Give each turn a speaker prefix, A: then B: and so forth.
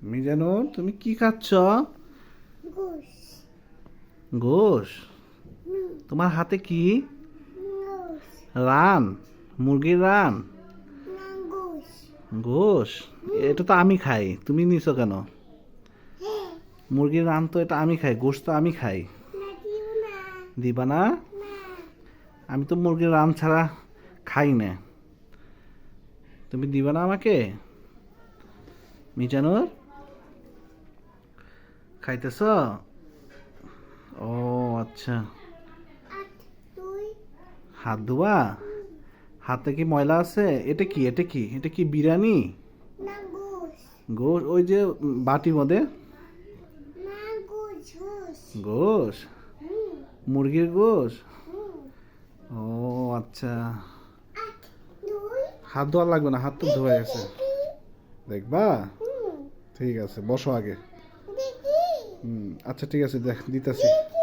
A: মিজানুর, তুমি কি খাচ্ছ?
B: গোশ।
A: গোশ?
B: হুম,
A: তোমার হাতে কি?
B: গোশ।
A: রান? মুরগির রান?
B: না গোশ।
A: গোশ? এটা তো আমি খাই, তুমি নিছো কেন?
B: হ্যাঁ।
A: মুরগির রান তো এটা আমি খাই, গোশ তো আমি খাই।
B: না দিও না।
A: দিবা না?
B: না।
A: আমি তো মুরগির রান ছাড়া খাই না। তুমি দিবা না আমাকে? মিজানুর, খাইতেছ? ও আচ্ছা।
B: আট দুই।
A: হাত ধোয়া? হাতে কি ময়লা আছে? এটা কি, এটা কি, এটা কি বিরিয়ানি?
B: না গোশ।
A: গোশ? ওই যে বাটির মধ্যে
B: না গোশ গোশ।
A: গোশ?
B: হুম,
A: মুরগির গোশ?
B: হুম।
A: ও আচ্ছা।
B: আট দুই।
A: হাত ধোয়া লাগবে না, হাত তো ধোয়া গেছে।
B: দেখি।
A: দেখবা?
B: হুম,
A: ঠিক আছে, বসো আগে।
B: দেখি।
A: আচ্ছা ঠিক আছে, দেখ দিতেছি।
B: দেখি।